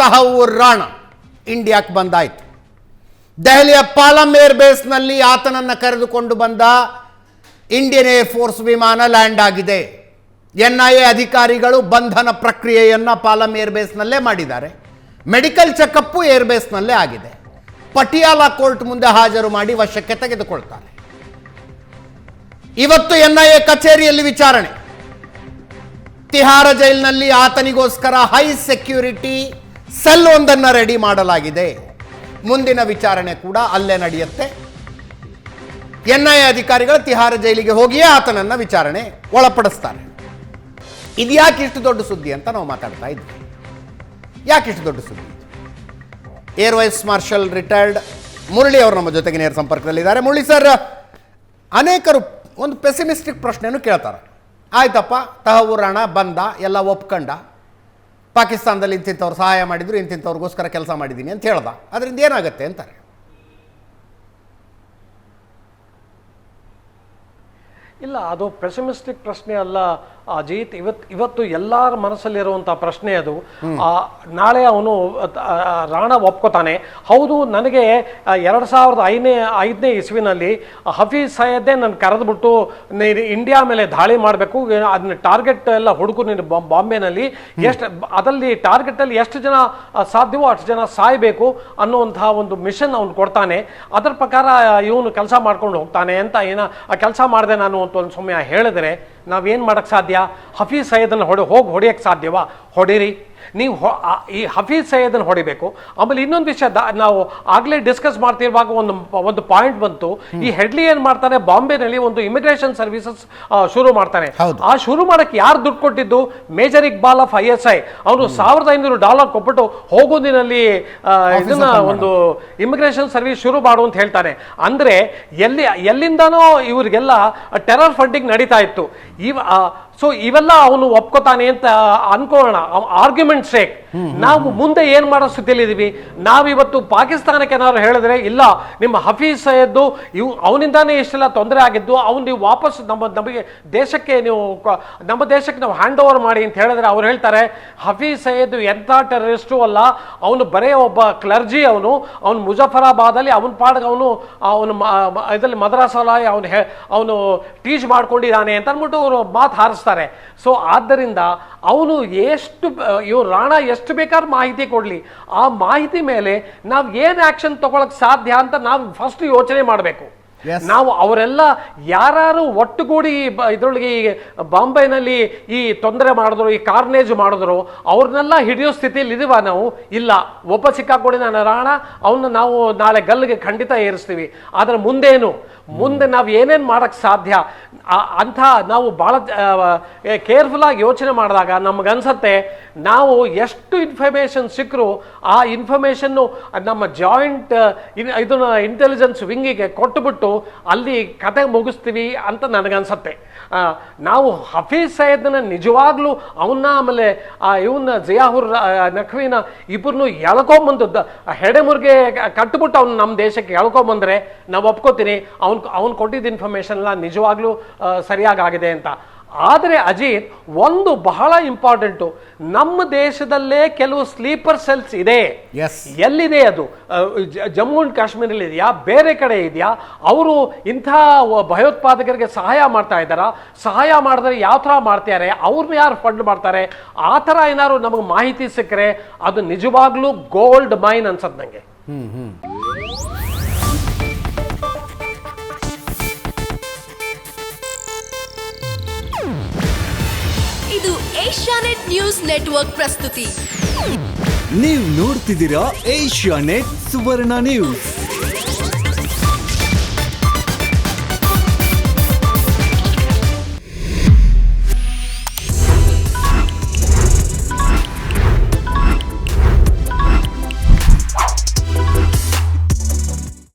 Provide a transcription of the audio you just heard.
ತಹವೂರ್ ರಾಣಾ ಇಂಡಿಯಾಕ್ಕೆ ಬಂದಾಯಿತು. ದೆಹಲಿಯ ಪಾಲಂ ಏರ್ಬೇಸ್ನಲ್ಲಿ ಆತನನ್ನು ಕರೆದುಕೊಂಡು ಬಂದ ಇಂಡಿಯನ್ ಏರ್ಫೋರ್ಸ್ ವಿಮಾನ ಲ್ಯಾಂಡ್ ಆಗಿದೆ. NIA ಅಧಿಕಾರಿಗಳು ಬಂಧನ ಪ್ರಕ್ರಿಯೆಯನ್ನು ಪಾಲಂ ಏರ್ಬೇಸ್ನಲ್ಲೇ ಮಾಡಿದ್ದಾರೆ. ಮೆಡಿಕಲ್ ಚೆಕಪ್ಪು ಏರ್ಬೇಸ್ನಲ್ಲೇ ಆಗಿದೆ. ಪಟಿಯಾಲ ಕೋರ್ಟ್ ಮುಂದೆ ಹಾಜರು ಮಾಡಿ ವಶಕ್ಕೆ ತೆಗೆದುಕೊಳ್ತಾರೆ. ಇವತ್ತು NIA ಕಚೇರಿಯಲ್ಲಿ ವಿಚಾರಣೆ. ತಿಹಾರ ಜೈಲಿನಲ್ಲಿ ಆತನಿಗೋಸ್ಕರ ಹೈ ಸೆಕ್ಯೂರಿಟಿ ಸೆಲ್ ಒಂದನ್ನು ರೆಡಿ ಮಾಡಲಾಗಿದೆ. ಮುಂದಿನ ವಿಚಾರಣೆ ಕೂಡ ಅಲ್ಲೇ ನಡೆಯುತ್ತೆ. NIA ಅಧಿಕಾರಿಗಳು ತಿಹಾರ ಜೈಲಿಗೆ ಹೋಗಿಯೇ ಆತನನ್ನು ವಿಚಾರಣೆ ಒಳಪಡಿಸ್ತಾರೆ. ಇದು ಯಾಕೆ ಇಷ್ಟು ದೊಡ್ಡ ಸುದ್ದಿ ಅಂತ ನಾವು ಮಾತಾಡ್ತಾ ಇದ್ವಿ. ಯಾಕಿಷ್ಟು ದೊಡ್ಡ ಸುದ್ದಿ? Air vice marshal retired Murali ಅವರು ನಮ್ಮ ಜೊತೆಗೆ ನೇರ ಸಂಪರ್ಕದಲ್ಲಿದ್ದಾರೆ. ಮುರಳಿ ಸರ್, ಅನೇಕರು ಒಂದು ಪೆಸಿಮಿಸ್ಟಿಕ್ ಪ್ರಶ್ನೆಯನ್ನು ಕೇಳ್ತಾರೆ. ಆಯ್ತಪ್ಪ, ತಹವೂರ್ ರಾಣಾ ಬಂದ, ಎಲ್ಲ ಒಪ್ಕೊಂಡ, ಪಾಕಿಸ್ತಾನದಲ್ಲಿ ಇಂತಿಂಥವ್ರು ಸಹಾಯ ಮಾಡಿದ್ರು, ಇಂತಿಂಥವ್ರಿಗೋಸ್ಕರ ಕೆಲಸ ಮಾಡಿದ್ದೀನಿ ಅಂತ ಹೇಳ್ದ, ಅದರಿಂದ ಏನಾಗುತ್ತೆ ಅಂತಾರೆ. ಇಲ್ಲ, ಅದು ಪೆಸಿಮಿಸ್ಟಿಕ್ ಪ್ರಶ್ನೆ ಅಲ್ಲ ಅಜಿತ್. ಇವತ್ತು ಎಲ್ಲರ ಮನಸ್ಸಲ್ಲಿರುವಂಥ ಪ್ರಶ್ನೆ ಅದು. ನಾಳೆ ಅವನು ರಾಣಾ ಒಪ್ಕೋತಾನೆ. ಹೌದು, ನನಗೆ 2005ನೇ ಇಸ್ವಿನಲ್ಲಿ ಹಫೀಜ್ ಸಯದ್ದೇ ನಾನು ಕರೆದುಬಿಟ್ಟು ಇಂಡಿಯಾ ಮೇಲೆ ದಾಳಿ ಮಾಡಬೇಕು, ಅದನ್ನ ಟಾರ್ಗೆಟ್ ಎಲ್ಲ ಹುಡುಕು ನೀನು ಬಾಂಬೆನಲ್ಲಿ, ಅದರಲ್ಲಿ ಟಾರ್ಗೆಟಲ್ಲಿ ಎಷ್ಟು ಜನ ಸಾಧ್ಯವೋ ಅಷ್ಟು ಜನ ಸಾಯಬೇಕು ಅನ್ನುವಂತಹ ಒಂದು ಮಿಷನ್ ಅವನು ಕೊಡ್ತಾನೆ. ಅದರ ಪ್ರಕಾರ ಇವನು ಕೆಲಸ ಮಾಡ್ಕೊಂಡು ಹೋಗ್ತಾನೆ ಅಂತ ಕೆಲಸ ಮಾಡಿದೆ ನಾನು ಅಂತ ಒಂದು ಸಮಯ ಹೇಳಿದ್ರೆ ನಾವೇನು ಮಾಡೋಕ್ಕೆ ಸಾಧ್ಯ? ಹಫೀಜ್ ಸಯದನ್ನು ಹೊಡೆಯೋಕ್ಕೆ ಸಾಧ್ಯವಾ? ಹೊಡೀರಿ ನೀವು. ಈ ಹಫೀಜ್ ಸಯದನ್ನು ಹೊಡಿಬೇಕು. ಆಮೇಲೆ ಇನ್ನೊಂದು ವಿಷಯ, ನಾವು ಆಗಲೇ ಡಿಸ್ಕಸ್ ಮಾಡ್ತಿರುವಾಗ ಒಂದು ಪಾಯಿಂಟ್ ಬಂತು. ಈ ಹೆಡ್ಲಿ ಏನು ಮಾಡ್ತಾನೆ, ಬಾಂಬೆನಲ್ಲಿ ಒಂದು ಇಮಿಗ್ರೇಷನ್ ಸರ್ವಿಸಸ್ ಶುರು ಮಾಡ್ತಾನೆ. ಆ ಶುರು ಮಾಡಕ್ಕೆ ಯಾರು ದುಡ್ಡು ಕೊಟ್ಟಿದ್ದು? Major Iqbal of ISI. ಅವನು $1,500 ಕೊಟ್ಬಿಟ್ಟು ಹೋಗೋದಿನಲ್ಲಿ ಇದನ್ನ ಒಂದು ಇಮಿಗ್ರೇಷನ್ ಸರ್ವಿಸ್ ಶುರು ಮಾಡು ಅಂತ ಹೇಳ್ತಾನೆ. ಅಂದ್ರೆ ಎಲ್ಲಿಂದನೋ ಇವರಿಗೆಲ್ಲ ಟೆರರ್ ಫಂಡಿಂಗ್ ನಡೀತಾ ಇತ್ತು. ಸೊ ಇವೆಲ್ಲ ಅವನು ಒಪ್ಕೋತಾನೆ ಅಂತ ಅನ್ಕೊಳ್ಳೋಣ, ಆರ್ಗ್ಯುಮೆಂಟ್ ಸೇಕ್. ನಾವು ಮುಂದೆ ಏನ್ ಮಾಡೋ ಸ್ಥಿತಿಯಲ್ಲಿದ್ದೀವಿ? ನಾವಿವತ್ತು ಪಾಕಿಸ್ತಾನಕ್ಕೆ ಏನಾದ್ರು ಹೇಳಿದ್ರೆ, ಇಲ್ಲ ನಿಮ್ಮ ಹಫೀಜ್ ಸಯದ್ದು ಅವನಿಂದಾನೇ ಇಷ್ಟೆಲ್ಲ ತೊಂದರೆ ಆಗಿದ್ದು, ಅವ್ನು ನೀವು ವಾಪಸ್ ನಮಗೆ ದೇಶಕ್ಕೆ ನಾವು ಹ್ಯಾಂಡ್ ಓವರ್ ಮಾಡಿ ಅಂತ ಹೇಳಿದ್ರೆ ಅವ್ರು ಹೇಳ್ತಾರೆ ಹಫೀಜ್ ಸಯದ್ ಎಂಥ ಟೆರರಿಸ್ಟು ಅಲ್ಲ, ಅವನು ಬರೇ ಒಬ್ಬ ಕ್ಲರ್ಜಿ. ಅವನು ಮುಜಫರಾಬಾದಲ್ಲಿ ಅವನ ಪಾಡ್ಗೆ ಅವನು ಇದರಲ್ಲಿ ಮದ್ರಾಸಲ್ಲಿ ಅವನು ಟೀಚ್ ಮಾಡ್ಕೊಂಡಿದ್ದಾನೆ ಅಂತ ಅಂದ್ಬಿಟ್ಟು ಅವರು ಮಾತು ಹಾರಿಸ್ತಾರೆ. ಸೊ ಆದ್ದರಿಂದ ಅವನು ಇವ್ರು ರಾಣಾ ಎಷ್ಟು ಬೇಕಾದ್ರೂ ಮಾಹಿತಿ ಕೊಡ್ಲಿ, ಆ ಮಾಹಿತಿ ಮೇಲೆ ನಾವು ಏನ್ ಆಕ್ಷನ್ ತಗೊಳಕ್ ಸಾಧ್ಯ ಅಂತ ನಾವು ಫಸ್ಟ್ ಯೋಚನೆ ಮಾಡಬೇಕು. ನಾವು ಅವರೆಲ್ಲ ಯಾರು ಒಟ್ಟುಗೂಡಿ ಇದರೊಳಗೆ ಬಾಂಬೆನಲ್ಲಿ ಈ ತೊಂದರೆ ಮಾಡಿದ್ರು, ಈ ಕಾರ್ನೇಜ್ ಮಾಡಿದ್ರು, ಅವ್ರನ್ನೆಲ್ಲ ಹಿಡಿಯೋ ಸ್ಥಿತಿಯಲ್ಲಿ ಇದೀವ ನಾವು? ಇಲ್ಲ. ಒಬ್ಬ ಸಿಕ್ಕಾಕೊಂಡಿದ್ದಾನೆ ರಾಣಾ, ಅವನ್ನ ನಾವು ನಾಳೆ ಗಲ್ಲಿಗೆ ಖಂಡಿತ ಏರಿಸ್ತೀವಿ. ಆದ್ರೆ ಮುಂದೆ ನಾವು ಏನೇನು ಮಾಡಕ್ ಸಾಧ್ಯ ಅಂತ ನಾವು ಬಹಳ ಕೇರ್ಫುಲ್ ಆಗಿ ಯೋಚನೆ ಮಾಡಿದಾಗ ನಮಗನ್ಸತ್ತೆ ನಾವು ಎಷ್ಟು ಇನ್ಫಾರ್ಮೇಶನ್ ಸಿಕ್ಕರು ಆ ಇನ್ಫಾರ್ಮೇಶನ್ನು ನಮ್ಮ ಜಾಯಿಂಟ್ ಇದನ್ನ ಇಂಟೆಲಿಜೆನ್ಸ್ ವಿಂಗಿಗೆ ಕೊಟ್ಟುಬಿಟ್ಟು ಅಲ್ಲಿ ಕತೆ ಮುಗಿಸ್ತೀವಿ ಅಂತ ನನಗನ್ಸತ್ತೆ. ನಾವು ಹಫೀಜ್ ಸಯದ್ನ ನಿಜವಾಗ್ಲೂ ಅವನ್ನ ಆಮೇಲೆ ಇವನ್ನ ಜಿಯಾಹುರ್ ನಖ್ವಿನ ಇಬ್ಬರನ್ನು ಎಳ್ಕೊಂಬಂದು ಹೆಡೆಮುರ್ಗೆ ಕಟ್ಟುಬಿಟ್ಟು ಅವ್ನು ನಮ್ಮ ದೇಶಕ್ಕೆ ಎಳ್ಕೊಂಬಂದ್ರೆ ನಾವು ಒಪ್ಕೋತೀನಿ ಅವ್ನು ಕೊಟ್ಟಿದ್ದ ಇನ್ಫಾರ್ಮೇಶನ್ ಎಲ್ಲ ನಿಜವಾಗ್ಲೂ ಸರಿಯಾಗಿದೆ ಅಂತ. ಆದರೆ ಅಜಿತ್, ಒಂದು ಬಹಳ ಇಂಪಾರ್ಟೆಂಟು, ನಮ್ಮ ದೇಶದಲ್ಲೇ ಕೆಲವು ಸ್ಲೀಪರ್ ಸೆಲ್ಸ್ ಇದೆ. ಎಲ್ಲಿದೆ ಅದು? ಜಮ್ಮು ಅಂಡ್ ಕಾಶ್ಮೀರಲ್ಲಿ ಇದೆಯಾ, ಬೇರೆ ಕಡೆ ಇದೆಯಾ? ಅವರು ಇಂಥ ಭಯೋತ್ಪಾದಕರಿಗೆ ಸಹಾಯ ಮಾಡ್ತಾ ಇದ್ದಾರಾ? ಸಹಾಯ ಮಾಡಿದ್ರೆ ಯಾವ ಥರ ಮಾಡ್ತಾರೆ? ಅವ್ರನ್ನ ಯಾರು ಫಂಡ್ ಮಾಡ್ತಾರೆ? ಆ ಥರ ಏನಾದ್ರು ನಮಗೆ ಮಾಹಿತಿ ಸಿಕ್ಕರೆ ಅದು ನಿಜವಾಗ್ಲೂ ಗೋಲ್ಡ್ ಮೈನ್ ಅನ್ಸತ್ ನಂಗೆ. ಇದು ಏಷ್ಯಾನೆಟ್ ನ್ಯೂಸ್ ನೆಟ್ವರ್ಕ್ ಪ್ರಸ್ತುತಿ. ನೀವು ನೋಡ್ತಿದ್ದೀರಾ ಏಷ್ಯಾನೆಟ್ ಸುವರ್ಣ ನ್ಯೂಸ್.